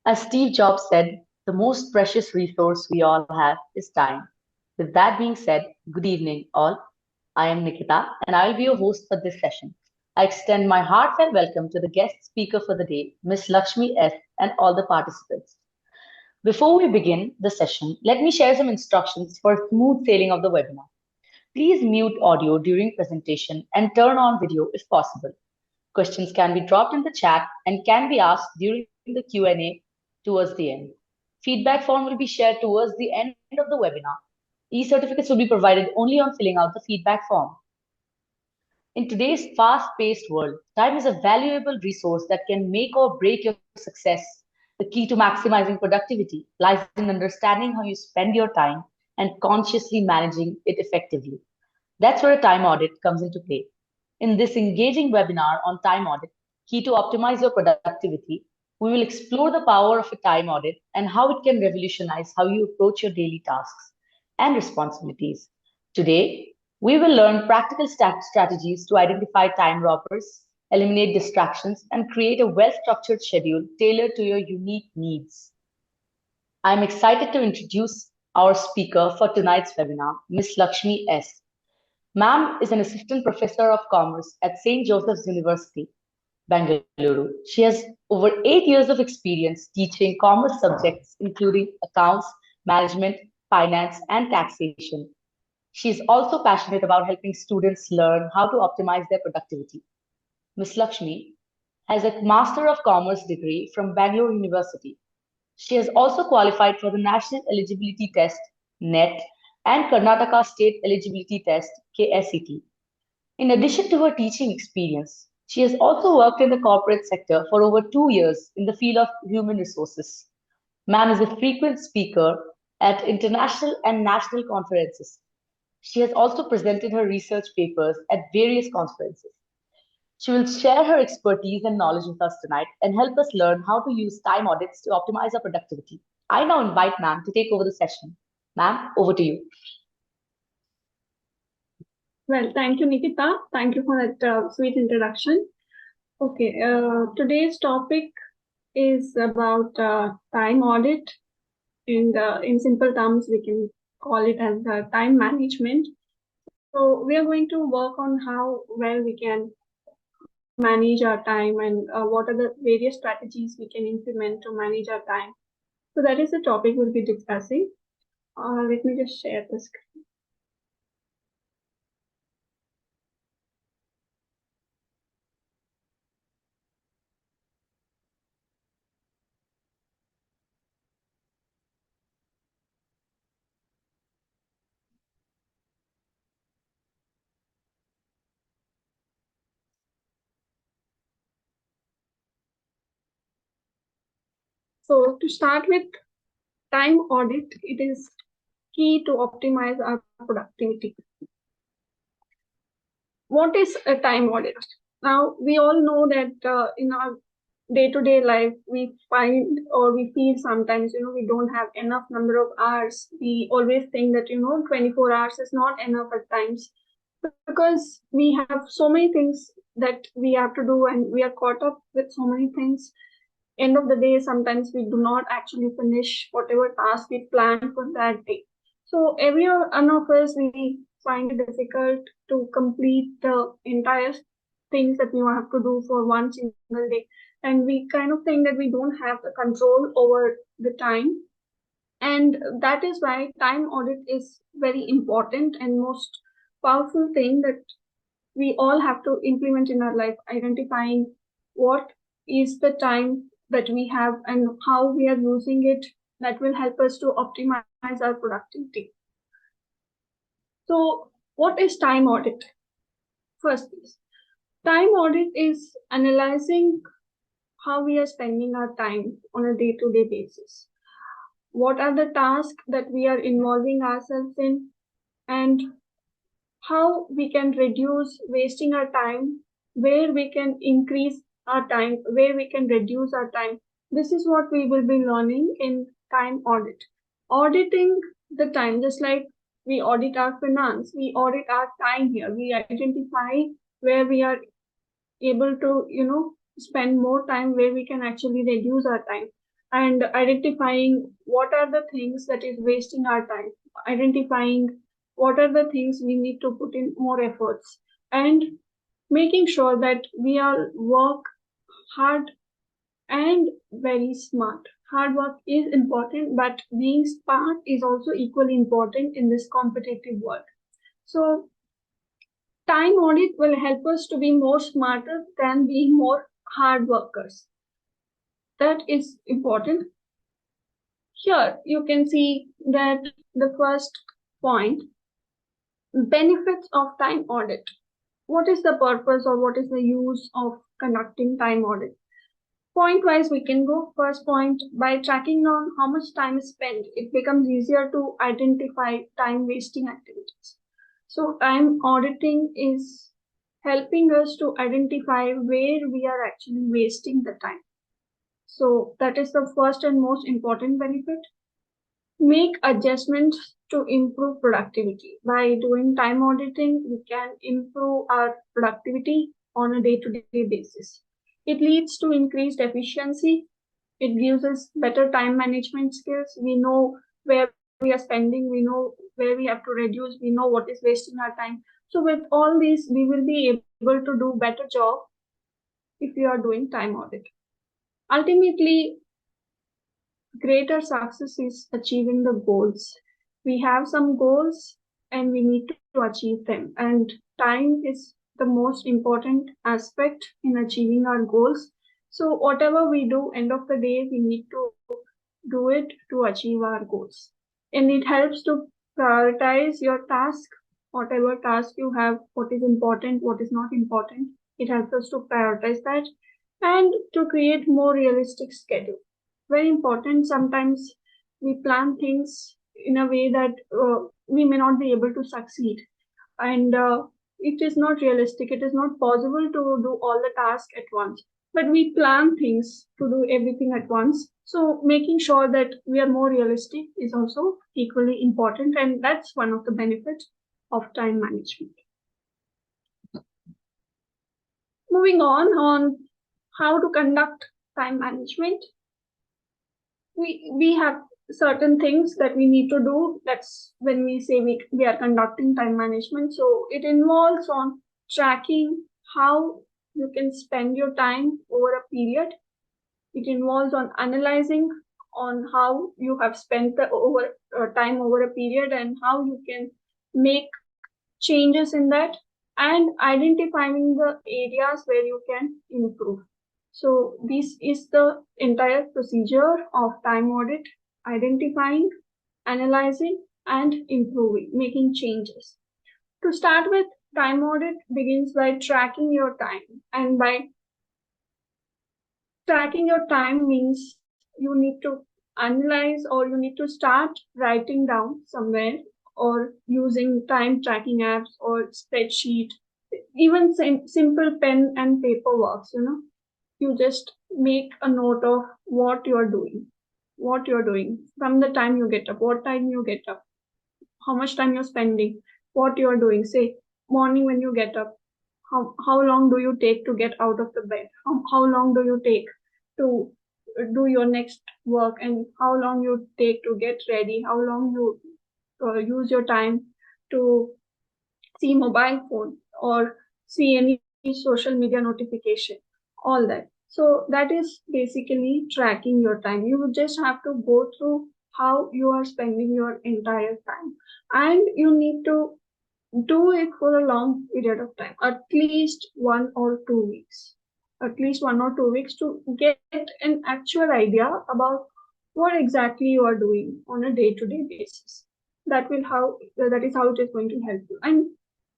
As Steve Jobs said, the most precious resource we all have is time. With that being said, good evening, all. I am Nikita, and I will be your host for this session. I extend my heartfelt welcome to the guest speaker for the day, Miss Lakshmi.S., and all the participants. Before we begin the session, let me share some instructions for smooth sailing of the webinar. Please mute audio during presentation and turn on video if possible. Questions can be dropped in the chat and can be asked during the Q&A towards the end. Feedback form will be shared towards the end of the webinar. E-certificates will be provided only on filling out the feedback form. In today's fast-paced world, time is a valuable resource that can make or break your success. The key to maximizing productivity lies in understanding how you spend your time and consciously managing it effectively. That's where a time audit comes into play. In this engaging webinar on time audit, key to optimize your productivity, we will explore the power of a time audit and how it can revolutionize how you approach your daily tasks and responsibilities. Today, we will learn practical strategies to identify time robbers, eliminate distractions, and create a well structured schedule tailored to your unique needs. I'm excited to introduce our speaker for tonight's webinar, Ms. Lakshmi S. Ma'am is an assistant professor of commerce at St. Joseph's University, Bengaluru. She has over 8 years of experience teaching commerce subjects, including accounts, management, finance, and taxation. She is also passionate about helping students learn how to optimize their productivity. Ms. Lakshmi has a Master of Commerce degree from Bangalore University. She has also qualified for the National Eligibility Test (NET) and Karnataka State Eligibility Test (KSET). In addition to her teaching experience, she has also worked in the corporate sector for over 2 years in the field of human resources. Ma'am is a frequent speaker at international and national conferences. She has also presented her research papers at various conferences. She will share her expertise and knowledge with us tonight and help us learn how to use time audits to optimize our productivity. I now invite ma'am to take over the session. Ma'am, over to you. Well, thank you, Nikita. Thank you for that sweet introduction. Okay, today's topic is about time audit. In simple terms, we can call it as time management. So we are going to work on how well we can manage our time and what are the various strategies we can implement to manage our time. So that is the topic we'll be discussing. Let me just share the screen. So to start with time audit, it is key to optimize our productivity. What is a time audit? Now, we all know that in our day-to-day life, we find or we feel sometimes, we don't have enough number of hours. We always think that, 24 hours is not enough at times because we have so many things that we have to do and we are caught up with so many things. End of the day, sometimes we do not actually finish whatever task we planned for that day. So every one of us, we find it difficult to complete the entire things that we have to do for one single day. And we kind of think that we don't have the control over the time. And that is why time audit is very important and most powerful thing that we all have to implement in our life, identifying what is the time that we have and how we are using it that will help us to optimize our productivity. So what is time audit? First is, time audit is analyzing how we are spending our time on a day-to-day basis. What are the tasks that we are involving ourselves in and how we can reduce wasting our time, where we can increase our time, where we can reduce our time. This is what we will be learning in time audit. Auditing the time, just like we audit our finance, we audit our time here. We identify where we are able to, spend more time, where we can actually reduce our time. and identifying what are the things that is wasting our time, identifying what are the things we need to put in more efforts, and making sure that we all work hard and very smart. Hard work is important, but being smart is also equally important in this competitive world. So time audit will help us to be more smarter than being more hard workers. That is important. Here you can see that the first point, benefits of time audit. What is the purpose or what is the use of conducting time audit? Point wise, we can go. First point, by tracking on how much time is spent, it becomes easier to identify time wasting activities. So time auditing is helping us to identify where we are actually wasting the time. So that is the first and most important benefit. Make adjustments to improve productivity. By doing time auditing, we can improve our productivity on a day-to-day basis. It leads to increased efficiency. It gives us better time management skills. We know where we are spending, we know where we have to reduce, we know what is wasting our time. So with all these, we will be able to do better job if we are doing time audit. Ultimately, greater success is achieving the goals. We have some goals and we need to achieve them. And time is the most important aspect in achieving our goals. So whatever we do, end of the day, we need to do it to achieve our goals. And it helps to prioritize your task, whatever task you have, what is important, what is not important. It helps us to prioritize that and to create more realistic schedule. Very important. Sometimes we plan things in a way that we may not be able to succeed, and it is not realistic. It is not possible to do all the tasks at once. But we plan things to do everything at once. So making sure that we are more realistic is also equally important, and that's one of the benefits of time management. Moving on how to conduct time management. We have certain things that we need to do. That's when we say we are conducting time management. So it involves on tracking how you can spend your time over a period. It involves on analyzing on how you have spent the time over a period and how you can make changes in that, and identifying the areas where you can improve. So this is the entire procedure of time audit: identifying, analyzing, and improving, making changes. To start with, time audit begins by tracking your time. And by tracking your time means you need to analyze, or you need to start writing down somewhere, or using time tracking apps or spreadsheet, even simple pen and paper works. You just make a note of what you're doing from the time you get up, what time you get up, how much time you're spending, what you're doing. Say morning when you get up, how long do you take to get out of the bed, how long do you take to do your next work, and how long you take to get ready, how long you use your time to see mobile phone or see any social media notification, all that. So that is basically tracking your time. You just have to go through how you are spending your entire time, and you need to do it for a long period of time, at least 1 or 2 weeks. At least 1 or 2 weeks to get an actual idea about what exactly you are doing on a day-to-day basis. That is how it is going to help you. And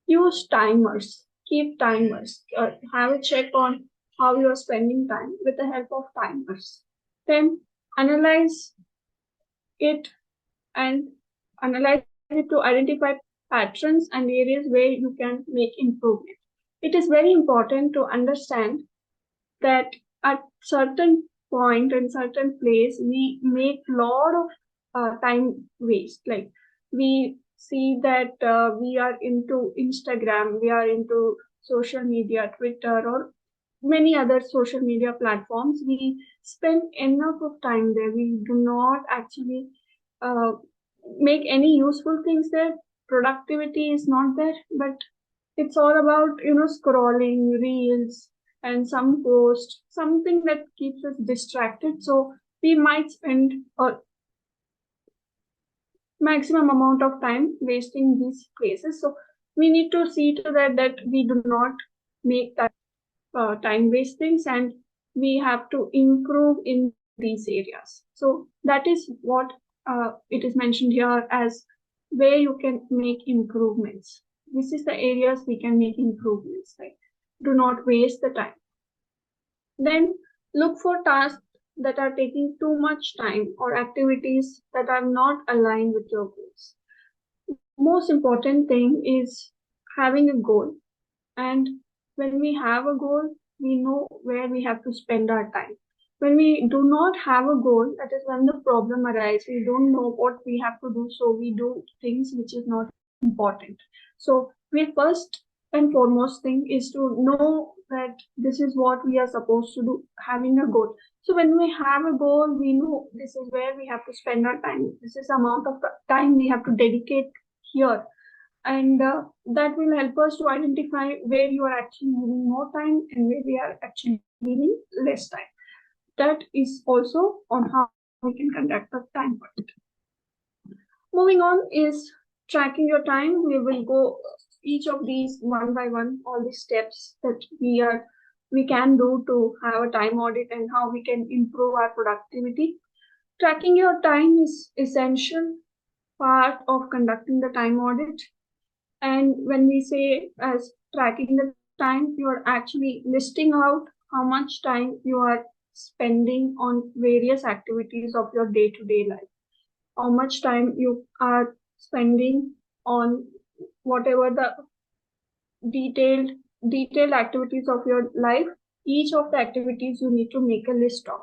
use timers. Keep timers. Have a check on how you are spending time with the help of timers. Then analyze it and analyze it to identify patterns and areas where you can make improvement. It is very important to understand that at certain point and certain place we make lot of time waste. Like we see that we are into Instagram, we are into social media, Twitter, or many other social media platforms. We spend enough of time there. We do not actually make any useful things there. Productivity is not there, but it's all about, scrolling reels and some post, something that keeps us distracted. So we might spend a maximum amount of time wasting these places. So we need to see to that we do not make that time wastings, and we have to improve in these areas. So that is what it is mentioned here as where you can make improvements. This is the areas we can make improvements, right? Do not waste the time. Then look for tasks that are taking too much time or activities that are not aligned with your goals. Most important thing is having a goal. And when we have a goal, we know where we have to spend our time. When we do not have a goal, that is when the problem arises. We don't know what we have to do, so we do things which is not important. So we first and foremost thing is to know that this is what we are supposed to do, having a goal. So when we have a goal, we know this is where we have to spend our time. This is the amount of time we have to dedicate here, and that will help us to identify where you are actually needing more time and where we are actually needing less time. That is also on how we can conduct a time audit. Moving on is tracking your time. We will go each of these one by one, all the steps that we can do to have a time audit and how we can improve our productivity. Tracking your time is essential part of conducting the time audit. And when we say as tracking the time, you are actually listing out how much time you are spending on various activities of your day-to-day life, how much time you are spending on whatever the detailed activities of your life. Each of the activities you need to make a list of,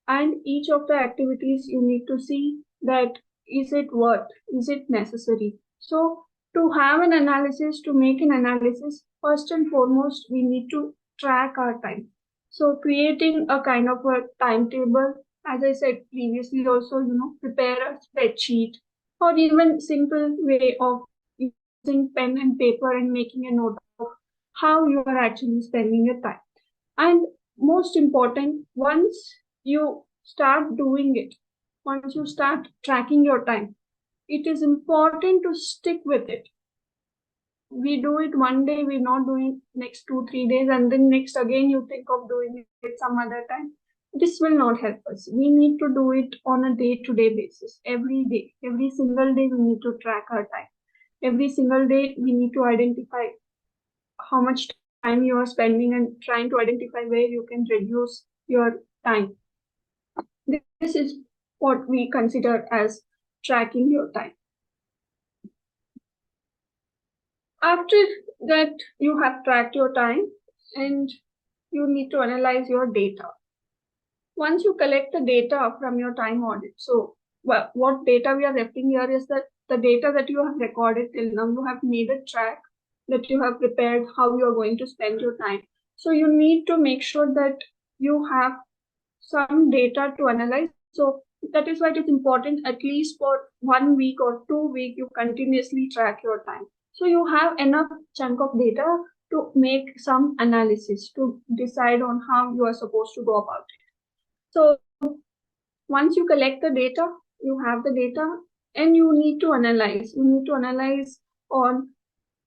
and each of the activities you need to see that is it worth, is it necessary. So to have an analysis, to make an analysis, first and foremost we need to track our time. So creating a kind of a timetable, as I said previously also, prepare a spreadsheet or even simple way of using pen and paper and making a note of how you are actually spending your time. And most important, once you start doing it, once you start tracking your time, it is important to stick with it. We do it one day, we're not doing next 2-3 days, and then next again you think of doing it some other time. This will not help us. We need to do it on a day-to-day basis. Every day, every single day, we need to track our time. Every single day, we need to identify how much time you are spending and trying to identify where you can reduce your time. This is what we consider as tracking your time. After that, you have tracked your time and you need to analyze your data. Once you collect the data from your time audit, so what data we are referring here is that the data that you have recorded till now, you have made a track that you have prepared how you are going to spend your time. So you need to make sure that you have some data to analyze. So that is why it is important at least for 1 week or 2 weeks you continuously track your time. So you have enough chunk of data to make some analysis to decide on how you are supposed to go about it. So once you collect the data, you have the data and you need to analyze. You need to analyze on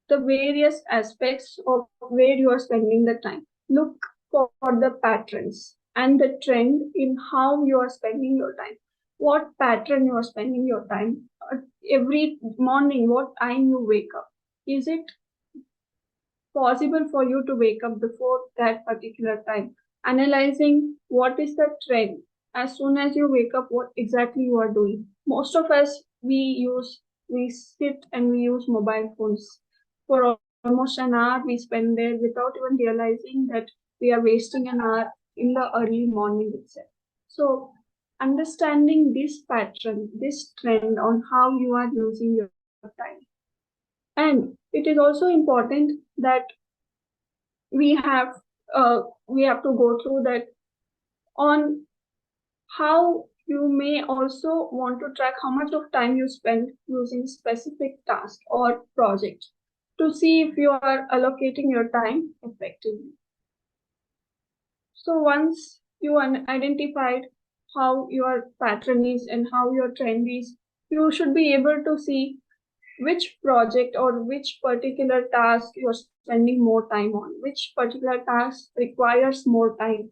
the various aspects of where you are spending the time. Look for the patterns and the trend in how you are spending your time. What pattern you are spending your time. Every morning, what time you wake up. Is it possible for you to wake up before that particular time? Analyzing what is the trend. As soon as you wake up, what exactly you are doing. Most of us, we sit and we use mobile phones for almost an hour. We spend there without even realizing that we are wasting an hour in the early morning itself. So understanding this pattern, this trend on how you are using your time. And it is also important that we have we have to go through that on how you may also want to track how much of time you spend using specific task or project to see if you are allocating your time effectively. So once you identified how your pattern is and how your trend is, you should be able to see which project or which particular task you're spending more time on, which particular task requires more time,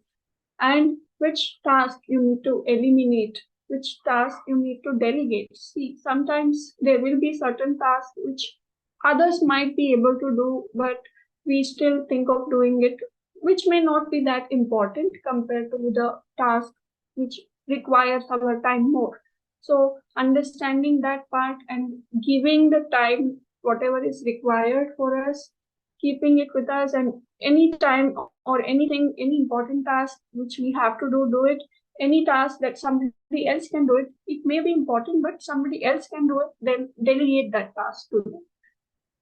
and which task you need to eliminate, which task you need to delegate. See, sometimes there will be certain tasks which others might be able to do, but we still think of doing it, which may not be that important compared to the task which requires our time more. So understanding that part and giving the time whatever is required for us, keeping it with us, and any time or anything, any important task which we have to do it. Any task that somebody else can do it, it may be important, but somebody else can do it, then delegate that task to them.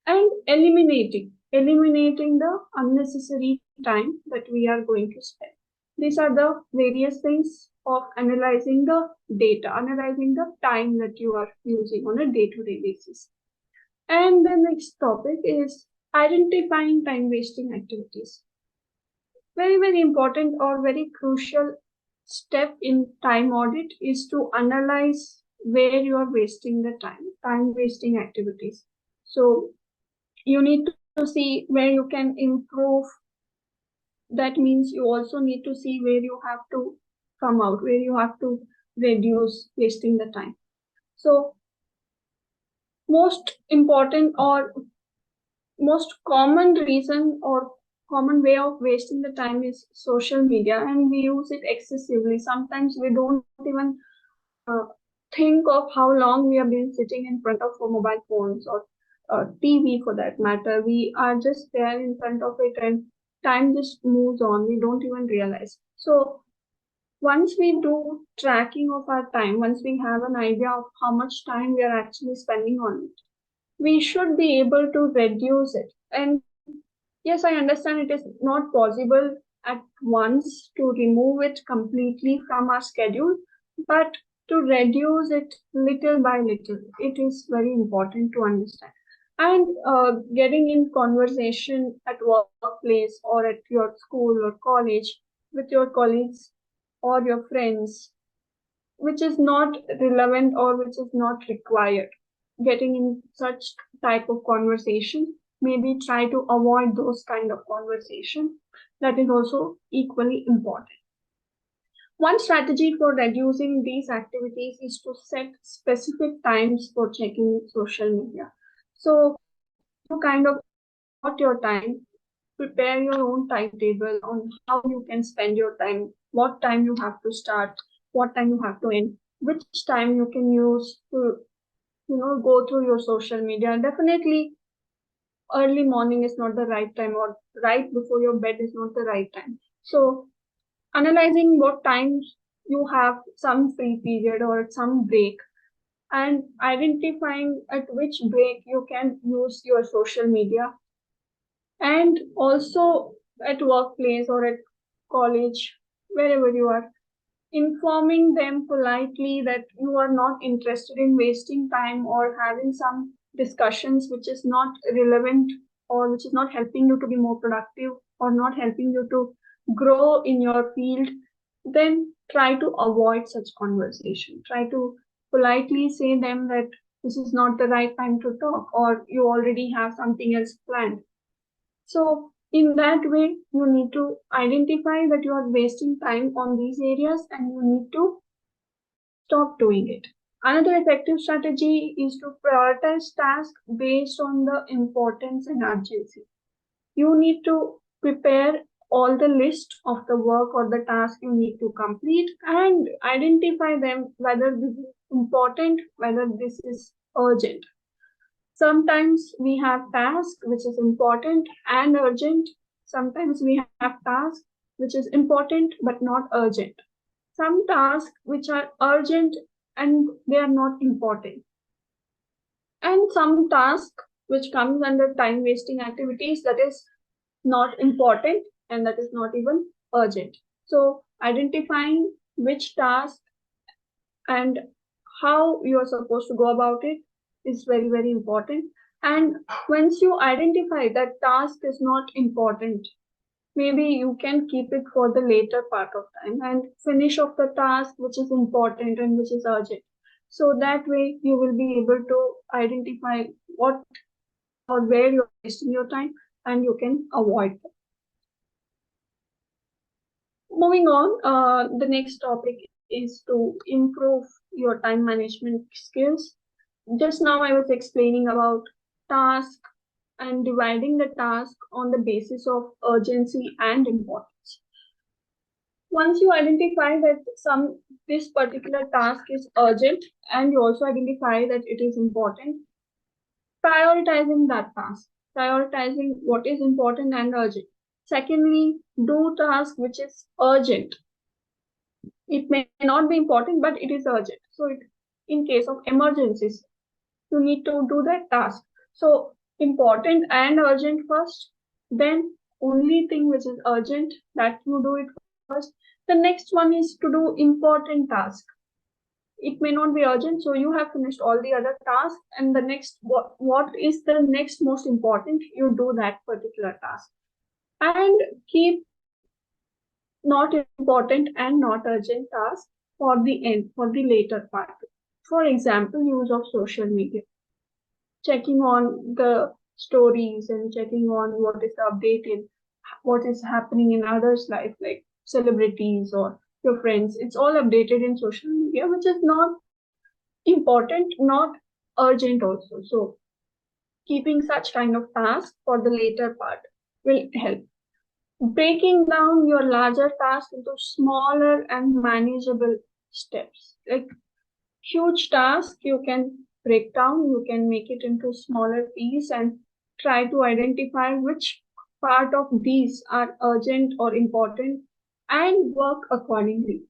And eliminating the unnecessary time that we are going to spend. These are the various things of analyzing the data, analyzing the time that you are using on a day-to-day basis. And the next topic is identifying time wasting activities. Very, very important or very crucial step in time audit is to analyze where you are wasting the time wasting activities. So you need to see where you can improve. That means you also need to see where you have to come out, where you have to reduce wasting the time. So most important or most common reason or common way of wasting the time is social media, and we use it excessively. Sometimes we don't even think of how long we have been sitting in front of our mobile phones or TV for that matter. We are just there in front of it and time just moves on. We don't even realize. So once we do tracking of our time, once we have an idea of how much time we are actually spending on it, we should be able to reduce it. And yes, I understand it is not possible at once to remove it completely from our schedule, but to reduce it little by little, it is very important to understand. And getting in conversation at workplace or at your school or college with your colleagues or your friends, which is not relevant or which is not required. Getting in such type of conversation, maybe try to avoid those kind of conversation. That is also equally important. One strategy for reducing these activities is to set specific times for checking social media. So you kind of allot your time, prepare your own timetable on how you can spend your time, what time you have to start, what time you have to end, which time you can use to go through your social media. Definitely early morning is not the right time, or right before your bed is not the right time. So analyzing what times you have some free period or some break, and identifying at which break you can use your social media, and also at workplace or at college, wherever you are, informing them politely that you are not interested in wasting time or having some discussions which is not relevant or which is not helping you to be more productive or not helping you to grow in your field. Then try to avoid such conversation. Try to politely say them that this is not the right time to talk, or you already have something else planned. So in that way, you need to identify that you are wasting time on these areas and you need to stop doing it. Another effective strategy is to prioritize tasks based on the importance and urgency. You need to prepare all the list of the work or the task you need to complete and identify them, whether this is important, whether this is urgent. Sometimes we have task which is important and urgent. Sometimes we have task which is important but not urgent. Some tasks which are urgent and they are not important. And some task which comes under time wasting activities, that is not important and that is not even urgent. So identifying which task and how you are supposed to go about it is very, very important. And once you identify that task is not important, maybe you can keep it for the later part of time and finish off the task which is important and which is urgent. So that way you will be able to identify what or where you're wasting your time and you can avoid them. Moving on, the next topic is to improve your time management skills. Just now I was explaining about task and dividing the task on the basis of urgency and importance. Once you identify that this particular task is urgent and you also identify that it is important, prioritizing that task, prioritizing what is important and urgent. Secondly, do task which is urgent. It may not be important, but it is urgent. So in case of emergencies, you need to do that task. So important and urgent first, then only thing which is urgent that you do it first. The next one is to do important task. It may not be urgent, so you have finished all the other tasks, and the next what is the next most important, you do that particular task. And keep not important and not urgent tasks for the end, for the later part. For example, use of social media, checking on the stories and checking on what is the update in what is happening in others' life, like celebrities or your friends. It's all updated in social media, which is not important, not urgent also. So keeping such kind of tasks for the later part will help. Breaking down your larger task into smaller and manageable steps. Like huge task, you can break down, you can make it into smaller pieces and try to identify which part of these are urgent or important and work accordingly.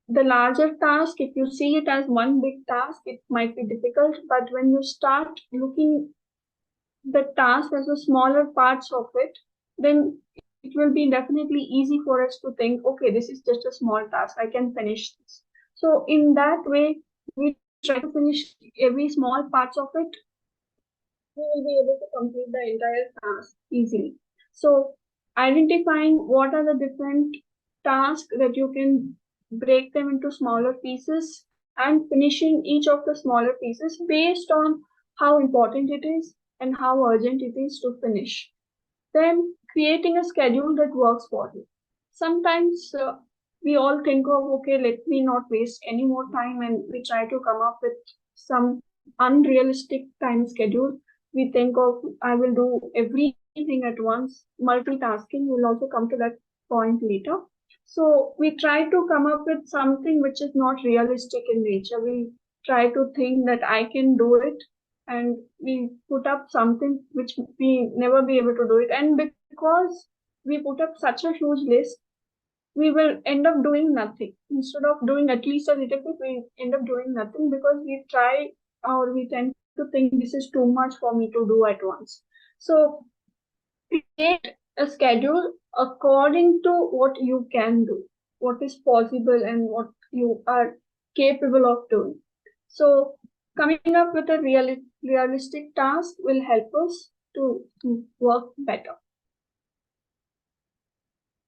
The larger task, if you see it as one big task, it might be difficult, but when you start looking the task as a smaller parts of it, then it will be definitely easy for us to think, okay, this is just a small task, I can finish this. So in that way, we try to finish every small parts of it, we will be able to complete the entire task easily. So identifying what are the different tasks that you can break them into smaller pieces and finishing each of the smaller pieces based on how important it is and how urgent it is to finish. Then creating a schedule that works for you. Sometimes we all think of, okay, let me not waste any more time, and we try to come up with some unrealistic time schedule. We think of, I will do everything at once. Multitasking, will also come to that point later. So we try to come up with something which is not realistic in nature. We try to think that I can do it, and we put up something which we never be able to do it. And because we put up such a huge list, we will end up doing nothing. Instead of doing at least a little bit, we end up doing nothing because we try or we tend to think this is too much for me to do at once. So create a schedule according to what you can do, what is possible and what you are capable of doing. So coming up with a realistic task will help us to work better.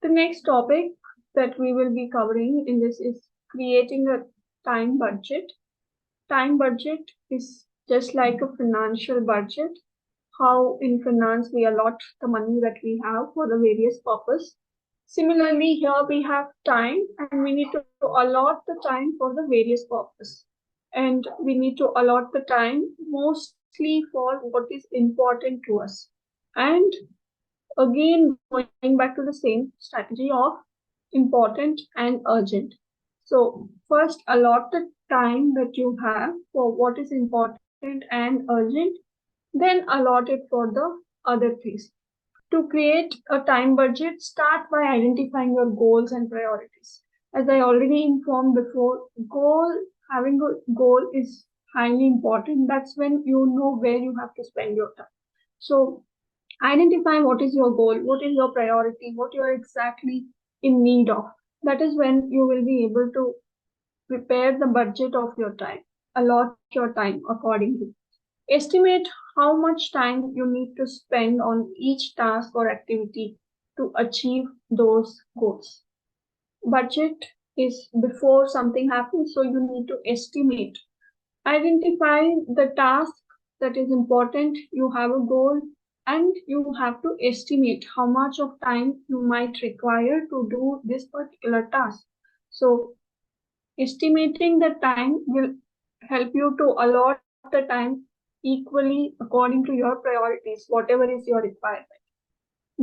The next topic that we will be covering in this is creating a time budget. Time budget is just like a financial budget, how in finance we allot the money that we have for the various purpose. Similarly, here we have time and we need to allot the time for the various purpose. And we need to allot the time mostly for what is important to us. And again, going back to the same strategy of important and urgent. So first allot the time that you have for what is important and urgent, then allot it for the other things. To create a time budget, start by identifying your goals and priorities. As I already informed before, having a goal is highly important. That's when you know where you have to spend your time. So Identify what is your goal, what is your priority, what you are exactly in need of. That is when you will be able to prepare the budget of your time, allot your time accordingly. Estimate how much time you need to spend on each task or activity to achieve those goals. Budget is before something happens, so you need to estimate. Identify the task that is important, you have a goal, and you have to estimate how much of time you might require to do this particular task. So estimating the time will help you to allot the time equally according to your priorities, whatever is your requirement.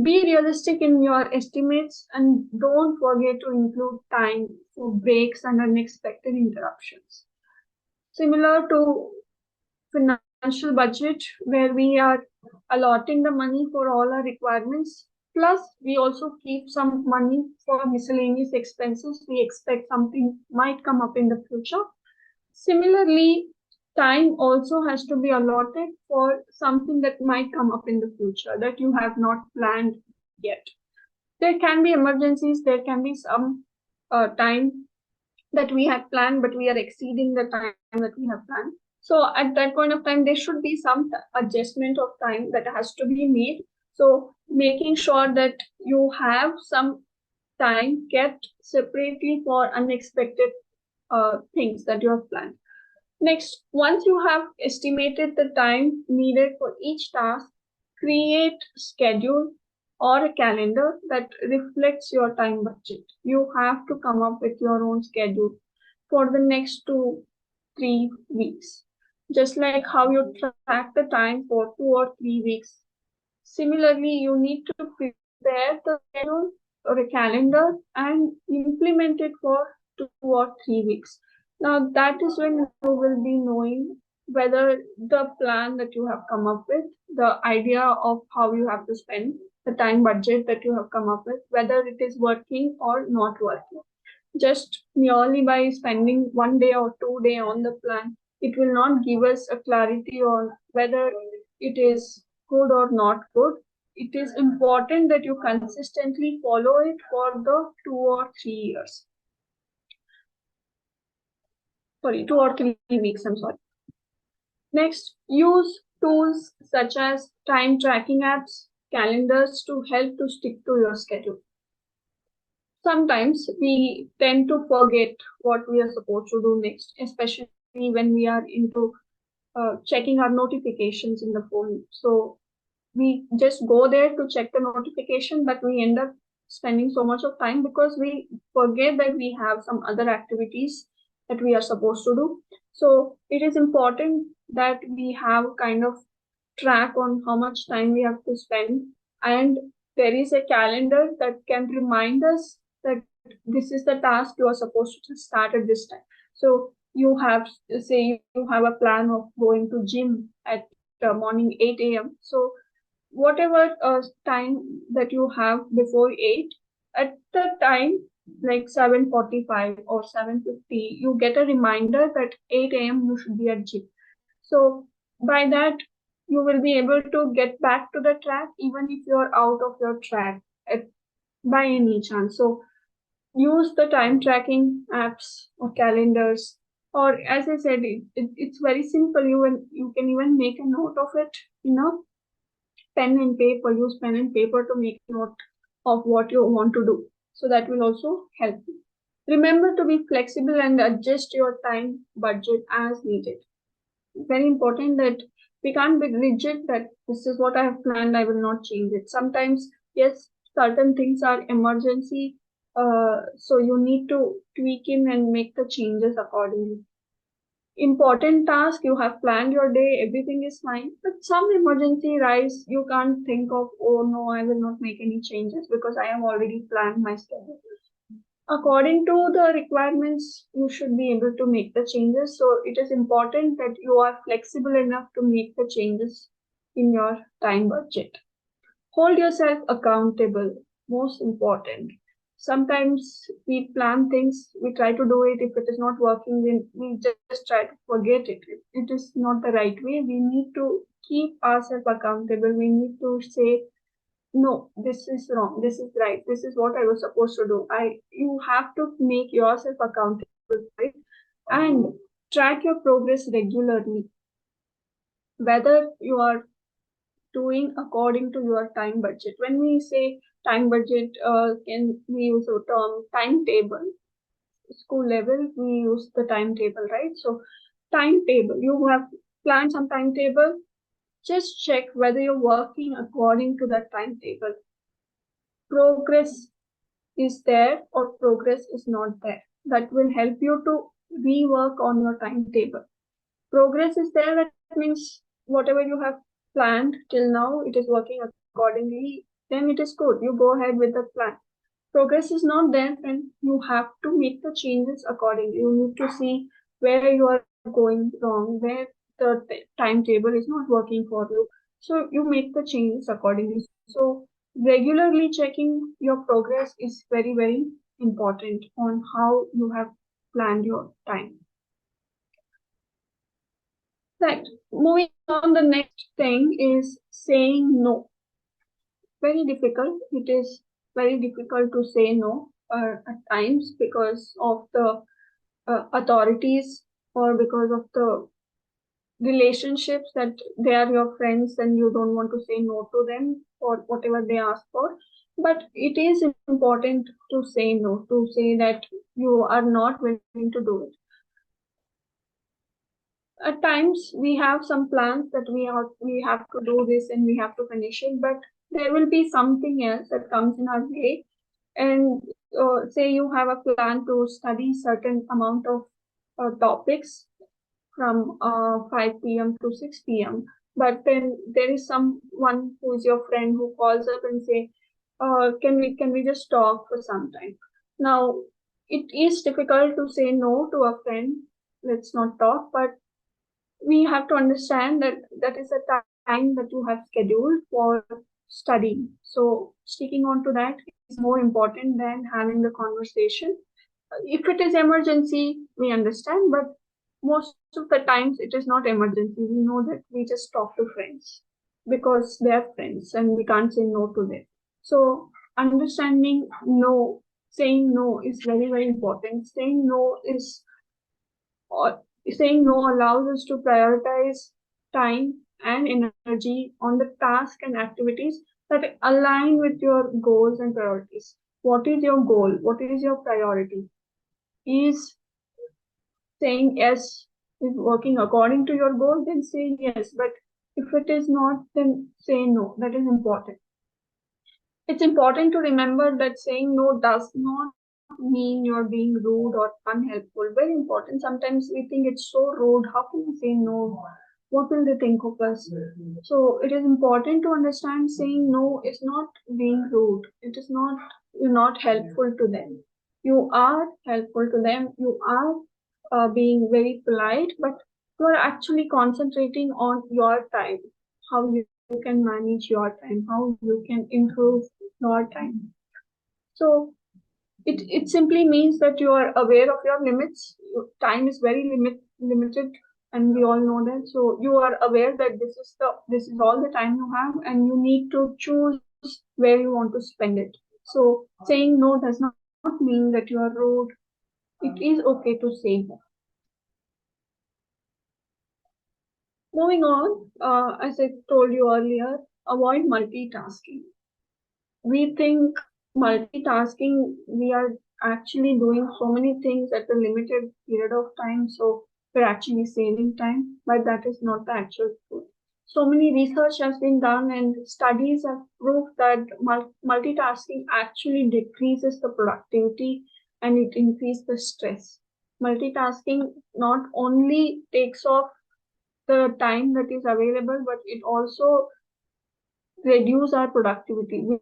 Be realistic in your estimates and don't forget to include time for breaks and unexpected interruptions. Similar to financial budget, where we are allotting the money for all our requirements, plus we also keep some money for miscellaneous expenses. We expect something might come up in the future. Similarly, time also has to be allotted for something that might come up in the future that you have not planned yet. There can be emergencies, there can be some time that we had planned, but we are exceeding the time that we have planned. So at that point of time, there should be some adjustment of time that has to be made. So making sure that you have some time kept separately for unexpected things that you have planned. Next, once you have estimated the time needed for each task, create schedule or a calendar that reflects your time budget. You have to come up with your own schedule for the next 2-3 weeks. Just like how you track the time for 2 or 3 weeks. Similarly, you need to prepare the schedule or a calendar and implement it for 2 or 3 weeks. Now, that is when you will be knowing whether the plan that you have come up with, the idea of how you have to spend, the time budget that you have come up with, whether it is working or not working. Just merely by spending 1 day or 2 day on the plan, it will not give us a clarity on whether it is good or not good. It is important that you consistently follow it for the 2 or 3 years. Sorry, 2 or 3 weeks, I'm sorry. Next, use tools such as time tracking apps, calendars to help to stick to your schedule. Sometimes we tend to forget what we are supposed to do next, especially when we are into checking our notifications in the phone. So we just go there to check the notification, but we end up spending so much of time because we forget that we have some other activities that we are supposed to do. So it is important that we have kind of track on how much time we have to spend, and there is a calendar that can remind us that this is the task you are supposed to start at this time. So you have, say you have a plan of going to gym at morning 8 a.m. So whatever time that you have before 8, at the time like 7:45 or 7:50, you get a reminder that 8 a.m. you should be at gym. So by that, you will be able to get back to the track even if you're out of your track at, by any chance. So use the time tracking apps or calendars, or as I said, it's very simple. You can even make a note of it, pen and paper. Use pen and paper to make note of what you want to do. So that will also help you. Remember to be flexible and adjust your time budget as needed. Very important that we can't be rigid that this is what I have planned, I will not change it. Sometimes, yes, certain things are emergency, so you need to tweak in and make the changes accordingly. Important task, you have planned your day, everything is fine, but some emergency rise, you can't think of, oh no, I will not make any changes because I have already planned my schedule. According to the requirements, you should be able to make the changes. So it is important that you are flexible enough to make the changes in your time budget. Hold yourself accountable, most important. sometimes we plan things, we try to do it. If it is not working, we just try to forget it. It is not the right way. We need to keep ourselves accountable. We need to say, no, this is wrong, this is right, this is what I was supposed to do. You have to make yourself accountable for it and track your progress regularly. Whether you are doing according to your time budget. When we say time budget, can we use the term timetable? School level, we use the timetable, right? So timetable, you have planned some timetable. Just check whether you're working according to that timetable. Progress is there or progress is not there. That will help you to rework on your timetable. Progress is there, that means whatever you have planned till now, it is working accordingly, then it is good. You go ahead with the plan. Progress is not there, then you have to make the changes accordingly. You need to see where you are going wrong, where the timetable is not working for you. So you make the changes accordingly. So regularly checking your progress is very, very important on how you have planned your time. Right. Moving on, the next thing is saying no. Very difficult. It is very difficult to say no at times because of the authorities or because of the relationships that they are your friends and you don't want to say no to them for whatever they ask for. But it is important to say no, to say that you are not willing to do it. At times we have some plans that we have to do this and we have to finish it, but there will be something else that comes in our way. And say you have a plan to study certain amount of topics from 5 p.m. to 6 p.m. But then there is someone who is your friend who calls up and say, can we just talk for some time? Now, it is difficult to say no to a friend. Let's not talk, but we have to understand that that is a time that you have scheduled for studying. So sticking on to that is more important than having the conversation. If it is emergency, we understand, but most of the times it is not emergency. We know that we just talk to friends because they are friends and we can't say no to them. So understanding no, saying no is very, very important. Saying no allows us to prioritize time and energy on the task and activities that align with your goals and priorities. What is your goal? What is your priority? Is saying yes is working according to your goal, then say yes. But if it is not, then say no. That is important. It's important to remember that saying no does not mean you're being rude or unhelpful. Very important. Sometimes we think it's so rude. How can we say no? What will they think of us? So it is important to understand saying no is not being rude. It is not, you're not helpful to them. You are helpful to them. You are being very polite, but you are actually concentrating on your time, how you can manage your time, how you can improve your time. So it simply means that you are aware of your limits. Your time is very limited, and we all know that. So you are aware that this is all the time you have, and you need to choose where you want to spend it. So saying no does not mean that you are rude. It is okay to say no. Moving on, as I told you earlier, avoid multitasking. We think multitasking, we are actually doing so many things at a limited period of time, so we're actually saving time, but that is not the actual truth. So many research has been done and studies have proved that multitasking actually decreases the productivity and it increases the stress. Multitasking not only takes off the time that is available, but it also reduce our productivity. We're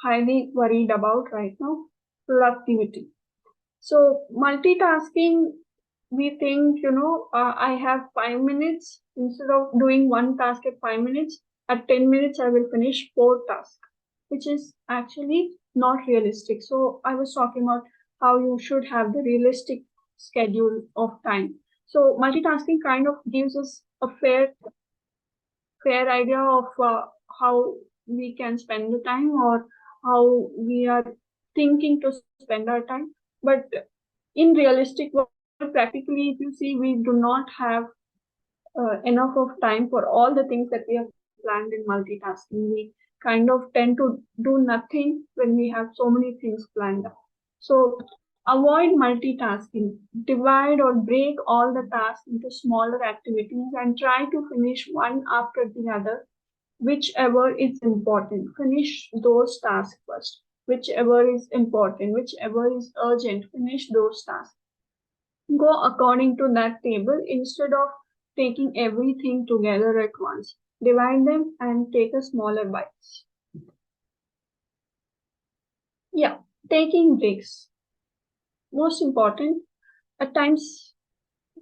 highly worried about right now, productivity. So multitasking, we think, I have 5 minutes. Instead of doing one task at 5 minutes, at 10 minutes, I will finish 4 tasks, which is actually not realistic. So I was talking about how you should have the realistic schedule of time. So multitasking kind of gives us a fair idea of how we can spend the time or how we are thinking to spend our time. But in realistic world, practically, if you see, we do not have enough of time for all the things that we have planned in multitasking. We kind of tend to do nothing when we have so many things planned. So avoid multitasking. Divide or break all the tasks into smaller activities and try to finish one after the other, whichever is important. Finish those tasks first. Whichever is important, whichever is urgent, finish those tasks. Go according to that table instead of taking everything together at once. Divide them and take a smaller bites. Yeah, taking breaks. Most important. At times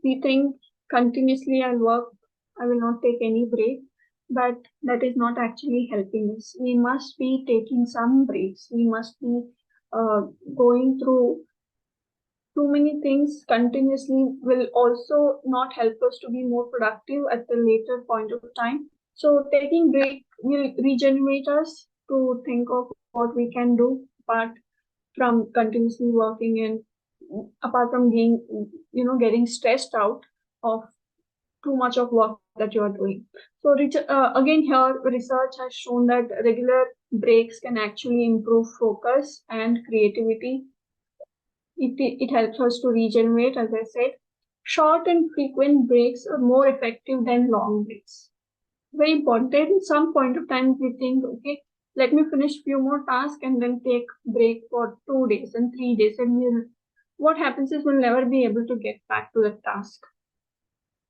we think continuously I'll work, I will not take any break, but that is not actually helping us. We must be taking some breaks. We must be going through too many things continuously will also not help us to be more productive at the later point of time. So taking break will regenerate us to think of what we can do apart from continuously working and apart from being, getting stressed out of too much of work that you are doing. So again here research has shown that regular breaks can actually improve focus and creativity. It helps us to regenerate, as I said. Short and frequent breaks are more effective than long breaks. Very important. At some point of time, we think, okay, let me finish few more tasks and then take break for 2 days and 3 days. And what happens is we'll never be able to get back to the task.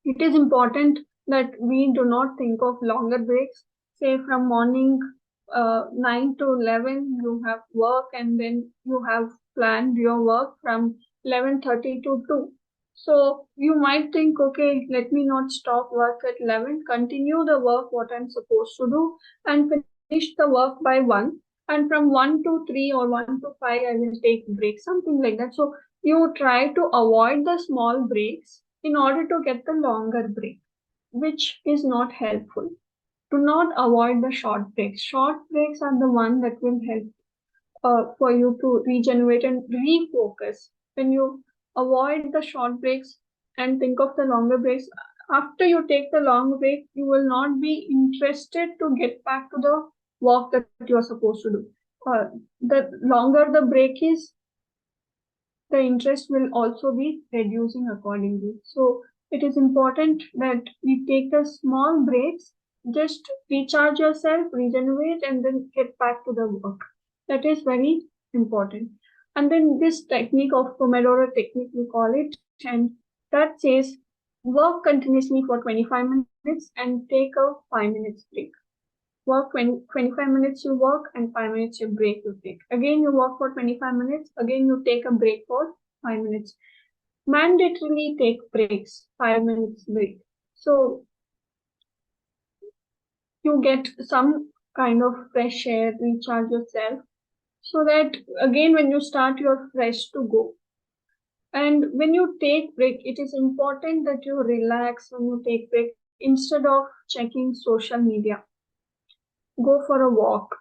It is important that we do not think of longer breaks. Say from morning 9 to 11, you have work and then you have planned your work from 11:30 to 2. So you might think, okay, let me not stop work at 11, continue the work what I'm supposed to do and finish the work by 1. And from 1 to 3 or 1 to 5, I will take break, something like that. So you try to avoid the small breaks in order to get the longer break, which is not helpful. Do not avoid the short breaks. Short breaks are the one that will help for you to regenerate and refocus. When you avoid the short breaks and think of the longer breaks, after you take the long break, you will not be interested to get back to the work that you are supposed to do. The longer the break is, the interest will also be reducing accordingly. So it is important that we take the small breaks, just recharge yourself, regenerate, and then get back to the work. That is very important. And then this technique of Pomodoro technique, we call it, and that says work continuously for 25 minutes and take a 5 minutes break. Work 25 minutes you work and 5 minutes you break you take. Again you work for 25 minutes, again you take a break for 5 minutes. Mandatorily take breaks, 5 minutes break. So you get some kind of fresh air, recharge yourself, so that again when you start you're fresh to go. And when you take break, it is important that you relax when you take break instead of checking social media. Go for a walk,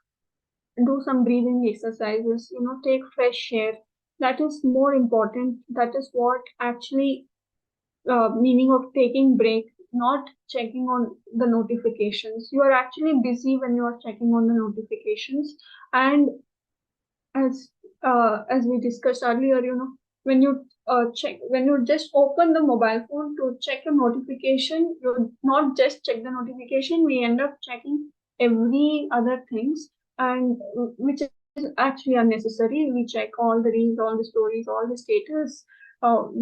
do some breathing exercises, take fresh air. That is more important. That is what actually meaning of taking break, not checking on the notifications. You are actually busy when you are checking on the notifications. And as we discussed earlier, when you when you just open the mobile phone to check a notification, you not just check the notification, we end up checking every other things, and which is actually unnecessary. We check all the reels, all the stories, all the status,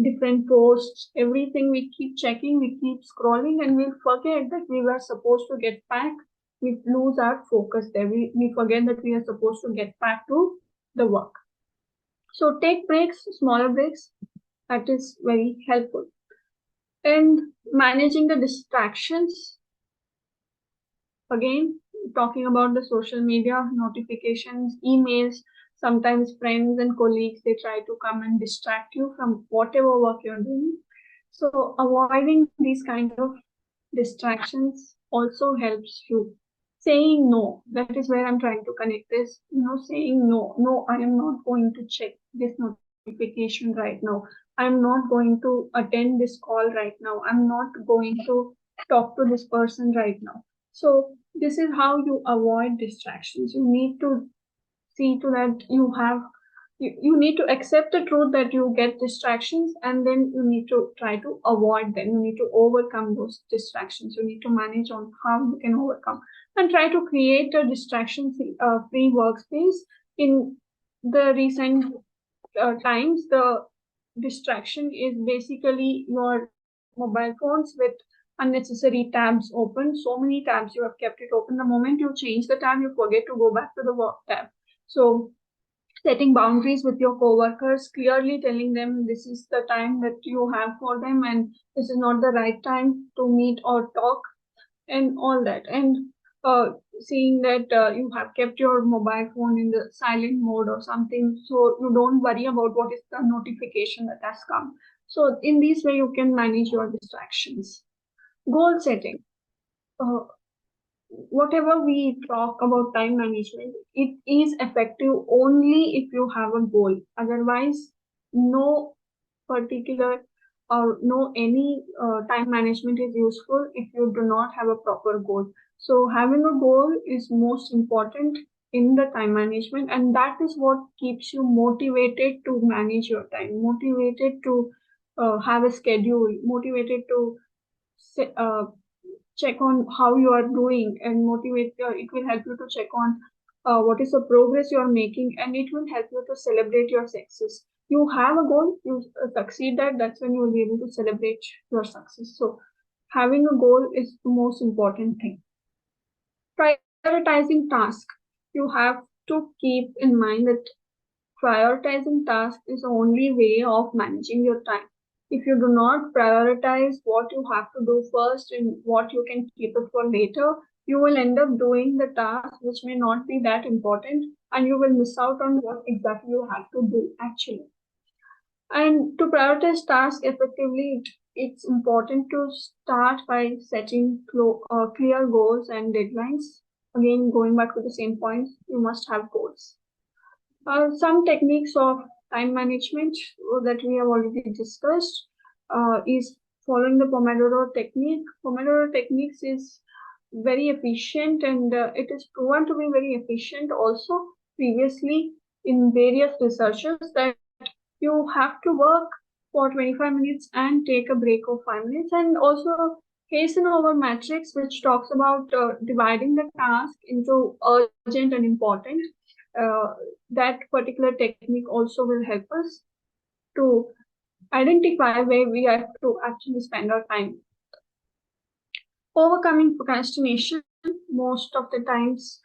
different posts, everything we keep checking, we keep scrolling, and we forget that we were supposed to get back. We lose our focus there. We forget that we are supposed to get back to the work. So take breaks, smaller breaks, that is very helpful. And managing the distractions, again, talking about the social media, notifications, emails. sometimes friends and colleagues, they try to come and distract you from whatever work you're doing. So avoiding these kind of distractions also helps you. Saying no, that is where I'm trying to connect this. Saying no, no, I am not going to check this notification right now. I'm not going to attend this call right now. I'm not going to talk to this person right now. So this is how you avoid distractions. You need to see to that you need to accept the truth that you get distractions, and then you need to try to avoid them. You need to overcome those distractions. You need to manage on how you can overcome and try to create a distraction free workspace. In the recent times, the distraction is basically your mobile phones with unnecessary tabs open. So many tabs you have kept it open. The moment you change the tab, you forget to go back to the work tab. So setting boundaries with your coworkers, clearly telling them this is the time that you have for them and this is not the right time to meet or talk and all that. And seeing that you have kept your mobile phone in the silent mode or something, so you don't worry about what is the notification that has come. So in this way, you can manage your distractions. Goal setting. Uh, Whatever we talk about time management, it is effective only if you have a goal. Otherwise, no particular or no any time management is useful if you do not have a proper goal. So having a goal is most important in the time management, and that is what keeps you motivated to manage your time, motivated to have a schedule, motivated to check on how you are doing, and motivate it will help you to check on what is the progress you are making, and it will help you to celebrate your success. You have a goal, you succeed that's when you will be able to celebrate your success. So having a goal is the most important thing. Prioritizing task. You have to keep in mind that prioritizing tasks is the only way of managing your time. If you do not prioritize what you have to do first and what you can keep it for later, you will end up doing the task which may not be that important, and you will miss out on what exactly you have to do actually. And to prioritize tasks effectively, it's important to start by setting clear goals and deadlines. Again, going back to the same point, you must have goals. Some techniques of time management that we have already discussed is following the Pomodoro technique. Pomodoro techniques is very efficient, and it is proven to be very efficient also previously in various researches, that you have to work for 25 minutes and take a break of 5 minutes. And also Heisenhower matrix, which talks about dividing the task into urgent and important. Uh, that particular technique also will help us to identify where we have to actually spend our time. Overcoming procrastination. Most of the times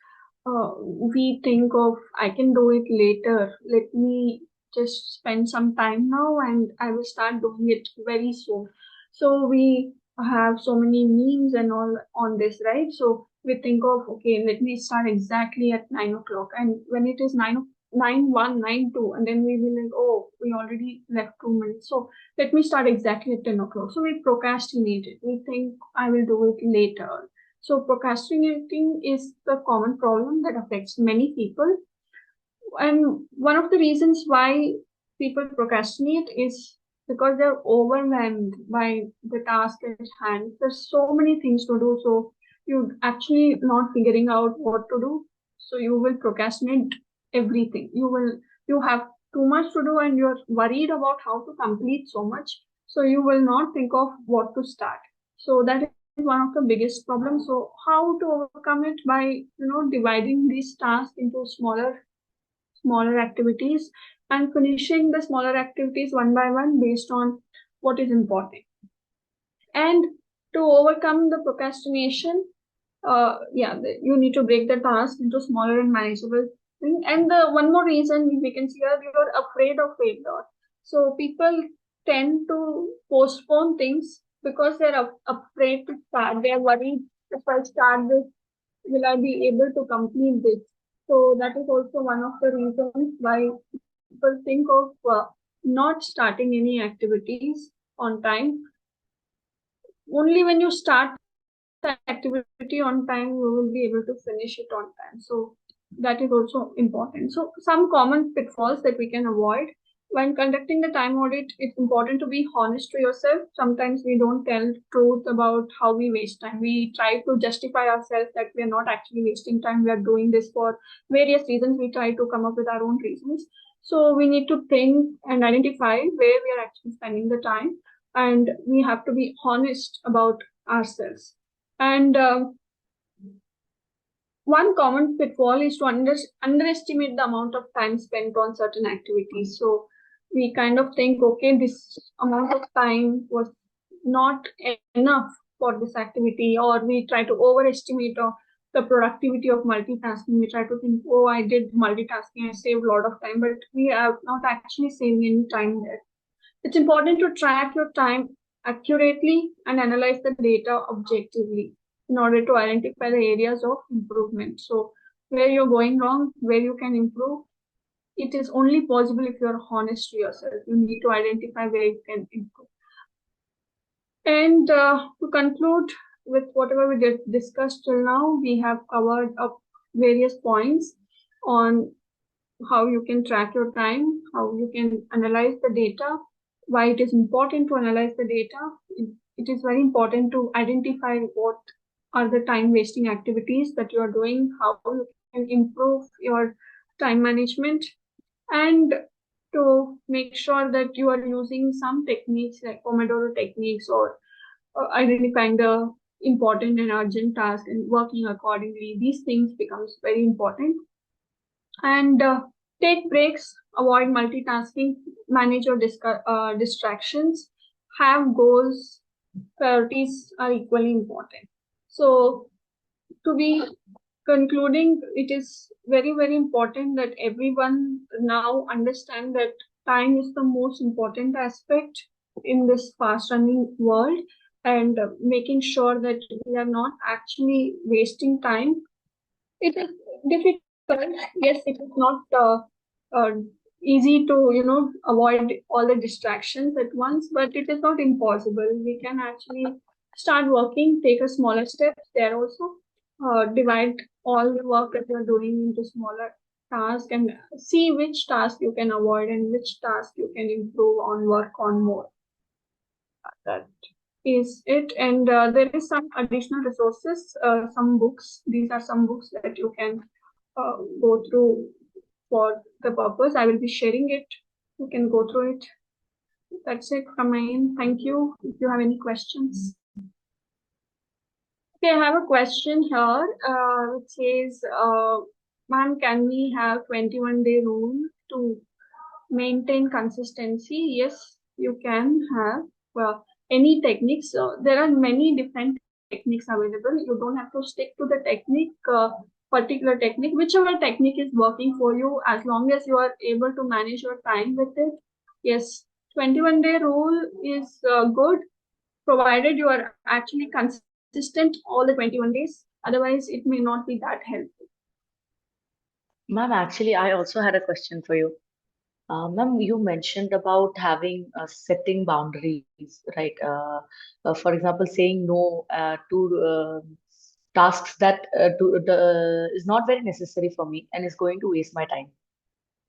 we think of, I can do it later, let me just spend some time now and I will start doing it very soon. So we have so many memes and all on this, right? So we think of, okay, let me start exactly at 9 o'clock, and when it is 9:01, 9:02, and then we will like, oh, we already left 2 minutes, so let me start exactly at 10 o'clock. So we procrastinate it. We think I will do it later. So procrastinating is the common problem that affects many people. And one of the reasons why people procrastinate is because they're overwhelmed by the task at hand. There's so many things to do, so you're actually not figuring out what to do. So you will procrastinate everything. You have too much to do and you're worried about how to complete so much. So you will not think of what to start. So that is one of the biggest problems. So how to overcome it? By dividing these tasks into smaller activities and finishing the smaller activities one by one based on what is important. And to overcome the procrastination, you need to break the task into smaller and manageable thing. And the one more reason we can see that you're afraid of failure. So people tend to postpone things because they're afraid to start. They're worried, if I start this, will I be able to complete this? So that is also one of the reasons why people think of not starting any activities on time. Only when you start the activity on time, you will be able to finish it on time. So that is also important. So some common pitfalls that we can avoid when conducting the time audit, it's important to be honest to yourself. Sometimes we don't tell truth about how we waste time. We try to justify ourselves that we are not actually wasting time. We are doing this for various reasons. We try to come up with our own reasons. So we need to think and identify where we are actually spending the time, and we have to be honest about ourselves. And one common pitfall is to underestimate the amount of time spent on certain activities. So we kind of think, okay, this amount of time was not enough for this activity, or we try to overestimate the productivity of multitasking. We try to think, oh, I did multitasking, I saved a lot of time, but we are not actually saving any time there. It's important to track your time accurately and analyze the data objectively in order to identify the areas of improvement. So where you're going wrong, where you can improve, it is only possible if you're honest to yourself. You need to identify where you can improve. And to conclude with whatever we discussed till now, we have covered up various points on how you can track your time, how you can analyze the data, why it is important to analyze the data. It is very important to identify what are the time wasting activities that you are doing, how you can improve your time management, and to make sure that you are using some techniques like Pomodoro techniques, or identifying the important and urgent task and working accordingly. These things becomes very important. And take breaks, avoid multitasking, manage your distractions, have goals. Priorities are equally important. So to be concluding, it is very, very important that everyone now understand that time is the most important aspect in this fast running world, and making sure that we are not actually wasting time. It is difficult. Yes, it is not uh, easy to avoid all the distractions at once, but it is not impossible. We can actually start working, take a smaller steps there also, divide all the work that you're doing into smaller tasks, and see which task you can avoid and which task you can improve on, work on more. That is it. And there is some additional resources, some books. These are some books that you can go through for the purpose. I will be sharing it. You can go through it. That's it from my end. Thank you. If you have any questions. Okay, I have a question here, which says, ma'am, can we have 21-day rule to maintain consistency? Yes, you can have any techniques. There are many different techniques available. You don't have to stick to the technique, particular technique, whichever technique is working for you, as long as you are able to manage your time with it. Yes, 21-day rule is good, provided you are actually consistent all the 21 days. Otherwise, it may not be that helpful. Ma'am, actually, I also had a question for you. Ma'am, you mentioned about having setting boundaries, right? For example, saying no to tasks that is not very necessary for me and is going to waste my time.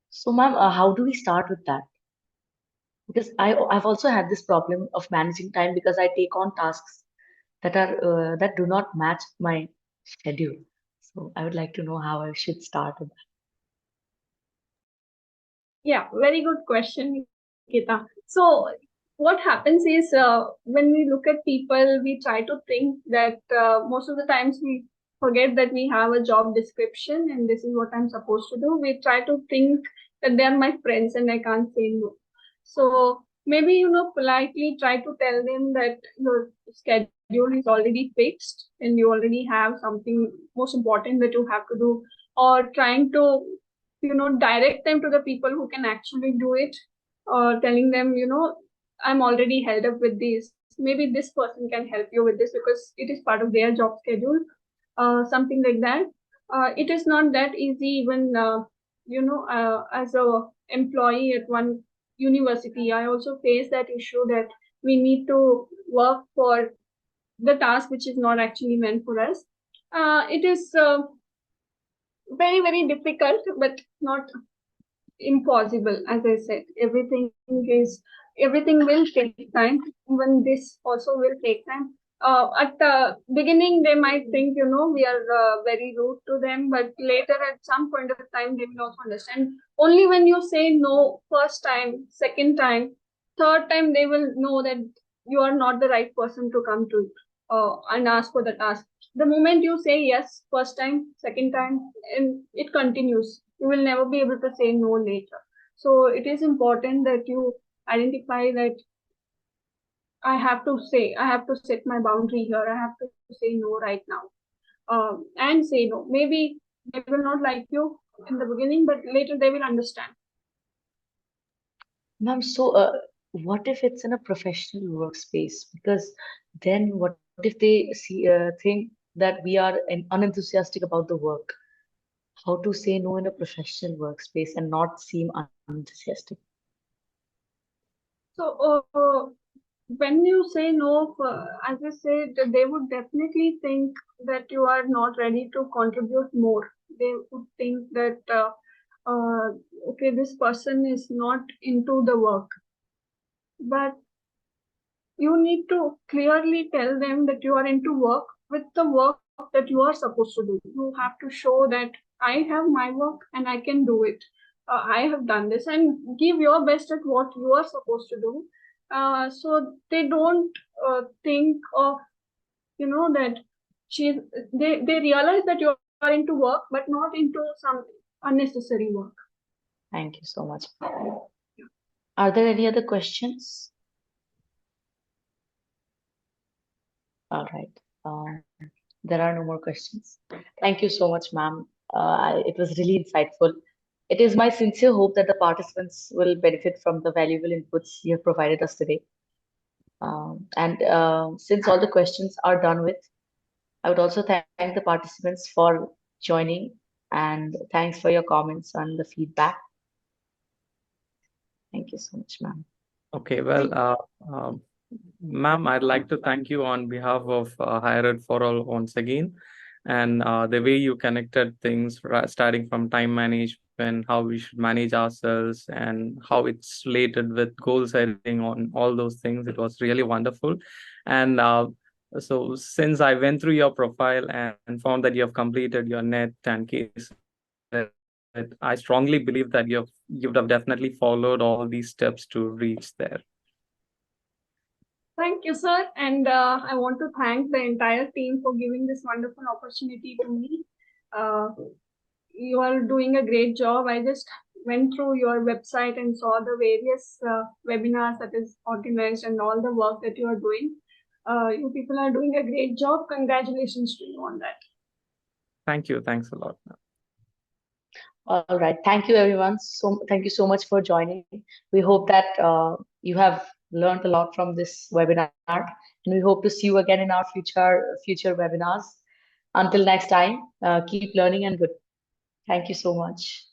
So, ma'am, how do we start with that? Because I've also had this problem of managing time because I take on tasks that do not match my schedule. So, I would like to know how I should start with Yeah, very good question, Nikita. So what happens is, when we look at people, we try to think that most of the times we forget that we have a job description and this is what I'm supposed to do. We try to think that they're my friends and I can't say no. So maybe, politely try to tell them that your schedule is already fixed and you already have something most important that you have to do, or trying to direct them to the people who can actually do it, or telling them, I'm already held up with this, maybe this person can help you with this because it is part of their job schedule, something like that. It is not that easy even, as a employee at one university. I also face that issue that we need to work for the task which is not actually meant for us. It is very, very difficult, but not impossible. As I said, everything will take time. Even this also will take time. At the beginning, they might think, we are very rude to them, but later at some point of time, they will also understand. Only when you say no first time, second time, third time, they will know that you are not the right person to come to and ask for the task. The moment you say yes first time, second time, and it continues, you will never be able to say no later. So it is important that you identify that I have to set my boundary here. I have to say no right now, and say no. Maybe they will not like you in the beginning, but later they will understand. Ma'am, so what if it's in a professional workspace? Because then what if they think that we are unenthusiastic about the work? How to say no in a professional workspace and not seem unenthusiastic? So when you say no, as I said, they would definitely think that you are not ready to contribute more. They would think that, okay, this person is not into the work. But you need to clearly tell them that you are into work with the work that you are supposed to do. You have to show that I have my work and I can do it. I have done this, and give your best at what you are supposed to do. So they don't think of, that she's, they realize that you are into work, but not into some unnecessary work. Thank you so much. Are there any other questions? All right. There are no more questions. Thank you so much, ma'am. It was really insightful. It is my sincere hope that the participants will benefit from the valuable inputs you have provided us today. And since all the questions are done with, I would also thank the participants for joining, and thanks for your comments and the feedback. Thank you so much, ma'am. Okay, well, ma'am, I'd like to thank you on behalf of HigherEd for All once again. And the way you connected things, starting from time management, how we should manage ourselves, and how it's related with goal setting on all those things, it was really wonderful. And so, since I went through your profile and found that you have completed your net and case, I strongly believe that you would have definitely followed all these steps to reach there. Thank you, sir. And I want to thank the entire team for giving this wonderful opportunity to me. You are doing a great job. I just went through your website and saw the various webinars that is organized and all the work that you are doing. You people are doing a great job. Congratulations to you on that. Thank you. Thanks a lot. All right. Thank you, everyone. So thank you so much for joining. We hope that you have learned a lot from this webinar, and we hope to see you again in our future webinars. Until next time, keep learning and good. Thank you so much.